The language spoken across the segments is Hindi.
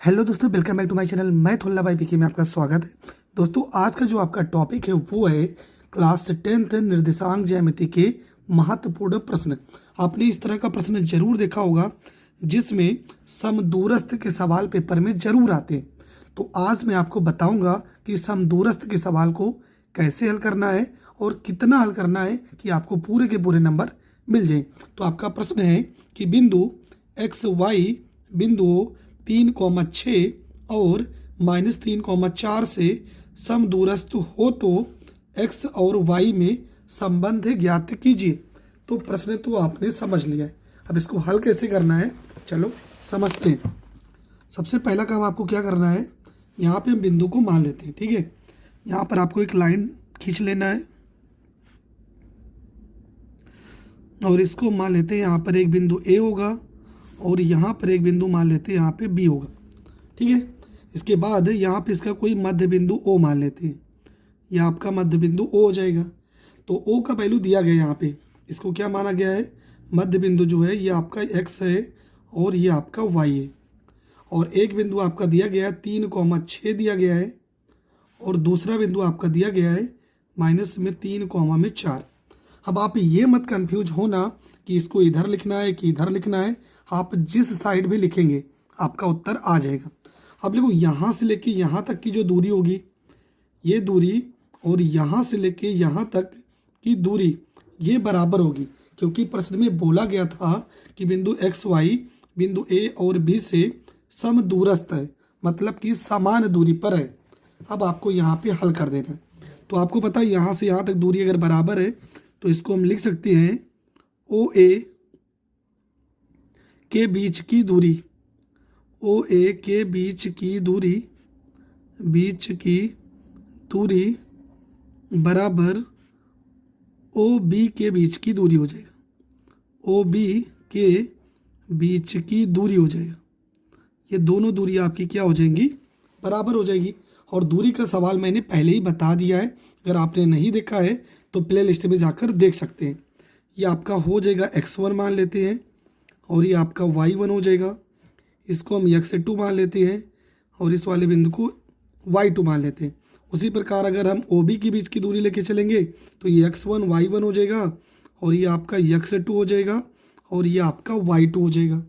हेलो दोस्तों, welcome back to my channel. मैं थोल्ला भाई पीके में आपका स्वागत है। दोस्तों, आज का जो आपका टॉपिक है वो है क्लास 10th निर्देशांक ज्यामिति के महत्वपूर्ण प्रश्न। आपने इस तरह का प्रश्न जरूर देखा होगा जिसमें समदूरस्थ के सवाल पेपर में जरूर आते हैं। तो आज मैं आपको बताऊंगा कि समदूरस्थ के सवाल को कैसे हल करना है और कितना हल करना है कि आपको पूरे के पूरे नंबर मिल जाए। तो आपका प्रश्न है कि बिंदु एक्स वाई बिंदुओं 3,6 और -3,4 से समदूरस्थ हो तो x और y में संबंध ज्ञात कीजिए। तो प्रश्न तो आपने समझ लिया है, अब इसको हल कैसे करना है चलो समझते हैं। सबसे पहला काम आपको क्या करना है, यहाँ पे हम बिंदु को मान लेते हैं। ठीक है, यहाँ पर आपको एक लाइन खींच लेना है और इसको मान लेते हैं यहाँ पर एक बिंदु A होगा और यहाँ पर एक बिंदु मान लेते हैं यहाँ पे B होगा। ठीक है, इसके बाद यहाँ पे इसका कोई मध्य बिंदु O मान लेते हैं, यह आपका मध्य बिंदु O हो जाएगा। तो O का वैल्यू दिया गया यहाँ पे, इसको क्या माना गया है, मध्य बिंदु जो है ये आपका X है और ये आपका Y है। और एक बिंदु आपका दिया गया है 3,6 दिया गया है और दूसरा बिंदु आपका दिया गया है -3,4। अब आप ये मत कंफ्यूज होना कि इसको इधर लिखना है कि इधर लिखना है, आप जिस साइड भी लिखेंगे आपका उत्तर आ जाएगा। अब देखो, यहाँ से लेके यहाँ तक की जो दूरी होगी ये दूरी और यहाँ से लेके यहाँ तक की दूरी ये बराबर होगी, क्योंकि प्रश्न में बोला गया था कि बिंदु एक्स वाई बिंदु ए और बी से समदूरस्थ है, मतलब कि समान दूरी पर है। अब आपको यहाँ पे हल कर देना है। तो आपको पता है यहाँ से यहाँ तक दूरी अगर बराबर है तो इसको हम लिख सकते हैं ओ ए के बीच की दूरी, ओ ए के बीच की दूरी बराबर ओ बी के बीच की दूरी हो जाएगा, ओ बी के बीच की दूरी हो जाएगा। ये दोनों दूरी आपकी क्या हो जाएंगी, बराबर हो जाएगी। और दूरी का सवाल मैंने पहले ही बता दिया है, अगर आपने नहीं देखा है तो प्ले लिस्ट में जाकर देख सकते हैं। ये आपका हो जाएगा x1 मान लेते हैं और ये आपका y1 हो जाएगा, इसको हम x2 मान लेते हैं और इस वाले बिंदु को y2 मान लेते हैं। उसी प्रकार अगर हम OB के बीच की दूरी लेके चलेंगे तो ये x1 y1 हो जाएगा और ये आपका x2 हो जाएगा और ये आपका y2 हो जाएगा।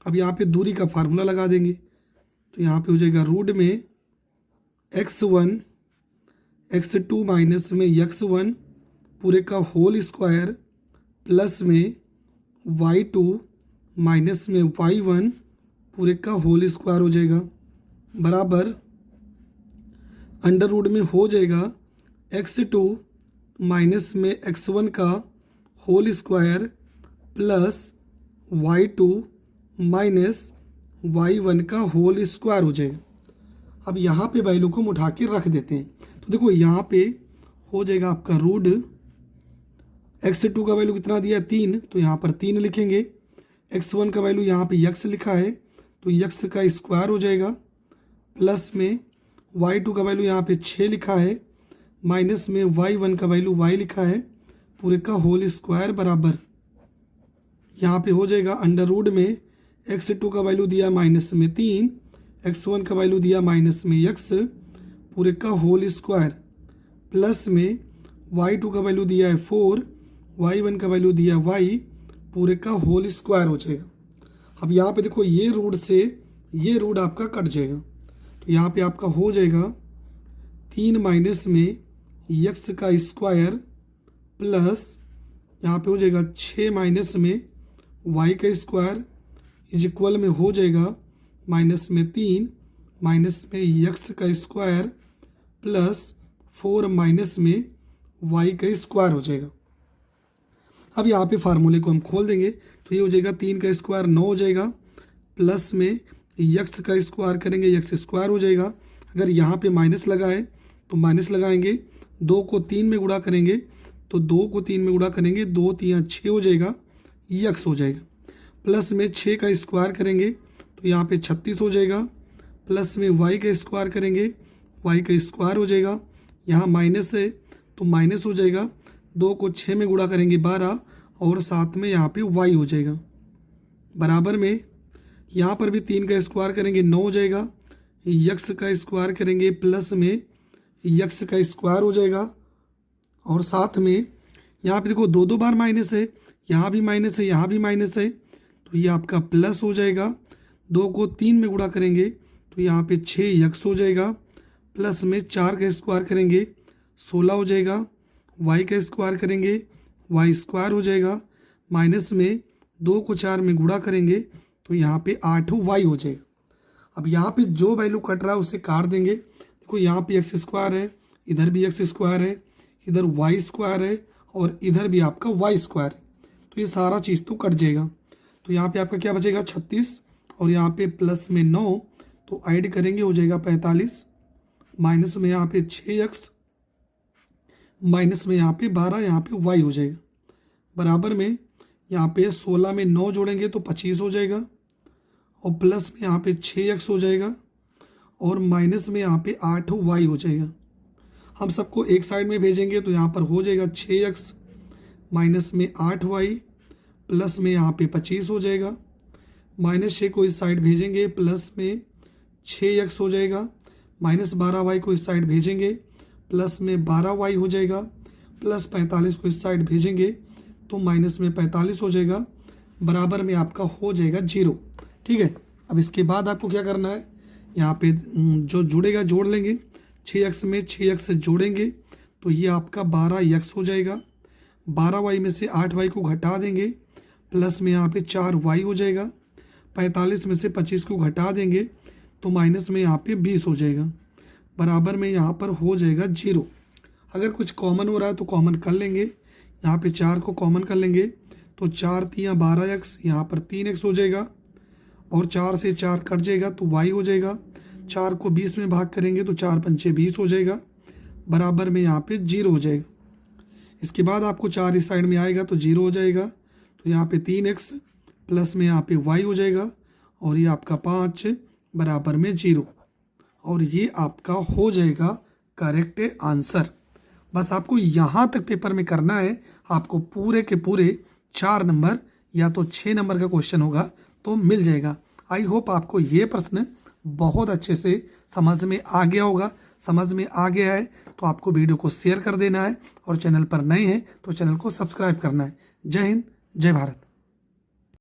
अब यहाँ पे दूरी का फार्मूला लगा देंगे तो यहाँ पे हो जाएगा रूट में x1 x2 माइनस में x1 पूरे का होल स्क्वायर प्लस में y2 माइनस में y1 पूरे का होल स्क्वायर हो जाएगा बराबर अंडर रूट में हो जाएगा x2 माइनस में x1 का whole square plus y2 minus y1 का होल स्क्वायर हो जाएगा। अब यहाँ पे वैल्यू को हम उठा के रख देते हैं। तो देखो यहाँ पे हो जाएगा आपका रूट x2 का वैल्यू कितना दिया है 3, तो यहाँ पर 3 लिखेंगे। x1 का वैल्यू यहाँ पे x लिखा है तो x का स्क्वायर हो जाएगा प्लस में y2 का वैल्यू यहाँ पे 6 लिखा है माइनस में y1 का वैल्यू y लिखा है पूरे का होल स्क्वायर बराबर यहाँ पे हो जाएगा अंडर रूट में x2 का वैल्यू दिया माइनस में 3, x1 का वैल्यू दिया माइनस में x पूरे का होल स्क्वायर प्लस में y2 का वैल्यू दिया है 4, y1 का वैल्यू दिया y पूरे का होल स्क्वायर हो जाएगा। अब यहाँ पे देखो ये रूट से ये रूट आपका कट जाएगा तो यहाँ पे आपका हो जाएगा 3 माइनस में x का स्क्वायर प्लस यहाँ पे हो जाएगा 6 माइनस में y का स्क्वायर इज इक्वल में हो जाएगा माइनस में 3 माइनस में x का स्क्वायर प्लस 4 माइनस में y का स्क्वायर हो जाएगा। अब यहाँ पे फार्मूले को हम खोल देंगे तो ये हो जाएगा 3 का स्क्वायर 9 हो जाएगा प्लस में x का स्क्वायर करेंगे x स्क्वायर हो जाएगा। अगर यहाँ पे माइनस लगाए तो माइनस लगाएंगे, 2 को 3 में गुणा करेंगे तो 2 को 3 में गुणा करेंगे 2 3 6 हो जाएगा, x हो जाएगा प्लस में 6 का स्क्वायर करेंगे तो यहाँ पे 36 हो जाएगा प्लस में y का स्क्वायर करेंगे y का स्क्वायर हो जाएगा, यहाँ माइनस है तो माइनस हो जाएगा, 2 को 6 में गुणा करेंगे 12 और साथ में यहाँ पे y हो जाएगा बराबर में यहाँ पर भी 3 का स्क्वायर करेंगे 9 हो जाएगा यक्स का स्क्वायर करेंगे प्लस में यक्स का स्क्वायर हो जाएगा, और साथ में यहाँ पे देखो दो दो बार माइनस है, यहाँ भी माइनस है, यहाँ भी माइनस है, तो ये आपका प्लस हो जाएगा। 2 को 3 में गुणा करेंगे तो यहाँ पे 6 यक्स हो जाएगा, प्लस में 4 का स्क्वायर करेंगे 16 हो जाएगा, वाई का स्क्वायर करेंगे वाई स्क्वायर हो जाएगा, माइनस में 2 को 4 में गुणा करेंगे तो यहाँ पे 8 वाई हो जाएगा। अब यहाँ पे जो वैल्यू कट रहा है उसे काट देंगे। देखो यहाँ पे एक्स स्क्वायर है, इधर भी एक्स स्क्वायर है, इधर वाई स्क्वायर है, और इधर भी आपका वाई स्क्वायर है, तो ये सारा चीज़ तो कट जाएगा। तो यहाँ पे आपका क्या बचेगा 36, और यहाँ पे प्लस में 9, तो ऐड करेंगे हो जाएगा 45, माइनस में यहाँ पे 6x, माइनस में यहाँ पे 12, यहाँ पे y हो जाएगा, बराबर में यहाँ पे 16 में 9 जोड़ेंगे तो 25 हो जाएगा, और प्लस में यहाँ पे 6x हो जाएगा, और माइनस में यहाँ पे 8y हो जाएगा। हम सबको एक साइड में भेजेंगे तो यहाँ पर हो जाएगा 6x माइनस में 8y, प्लस में यहाँ पे 25 हो जाएगा, माइनस 6 को इस साइड भेजेंगे प्लस में 6x हो जाएगा, माइनस 12y को इस साइड भेजेंगे प्लस में 12y हो जाएगा, प्लस 45 को इस साइड भेजेंगे तो माइनस में 45 हो जाएगा, बराबर में आपका हो जाएगा 0। ठीक है, अब इसके बाद आपको क्या करना है, यहाँ पे जो जुड़ेगा जोड़ लेंगे, 6x में 6x से जोड़ेंगे तो ये आपका 12x हो जाएगा, 12y में से 8y को घटा देंगे, प्लस में यहाँ पे 4y हो जाएगा, 45 में से 25 को घटा देंगे तो माइनस में यहाँ पे 20 हो जाएगा, बराबर में यहाँ पर हो जाएगा 0। अगर कुछ कॉमन हो रहा है तो कॉमन कर लेंगे, यहाँ पे 4 को कॉमन कर लेंगे तो 4 तियाँ 12x, यहाँ पर 3x हो जाएगा, और 4 से 4 कट जाएगा तो y हो जाएगा, 4 को 20 में भाग करेंगे तो 4 पंचे 20 हो जाएगा, बराबर में यहाँ पे 0 हो जाएगा। इसके बाद आपको 4 इस साइड में आएगा तो 0 हो जाएगा, तो यहाँ पे 3x प्लस में यहाँ पे y हो जाएगा, और ये आपका 5 बराबर में 0, और ये आपका हो जाएगा करेक्ट आंसर। बस आपको यहाँ तक पेपर में करना है, आपको पूरे के पूरे 4 नंबर या तो 6 नंबर का क्वेश्चन होगा तो मिल जाएगा। आई होप आपको ये प्रश्न बहुत अच्छे से समझ में आ गया होगा। समझ में आ गया है तो आपको वीडियो को शेयर कर देना है, और चैनल पर नए हैं तो चैनल को सब्सक्राइब करना है। जय हिंद, जय भारत।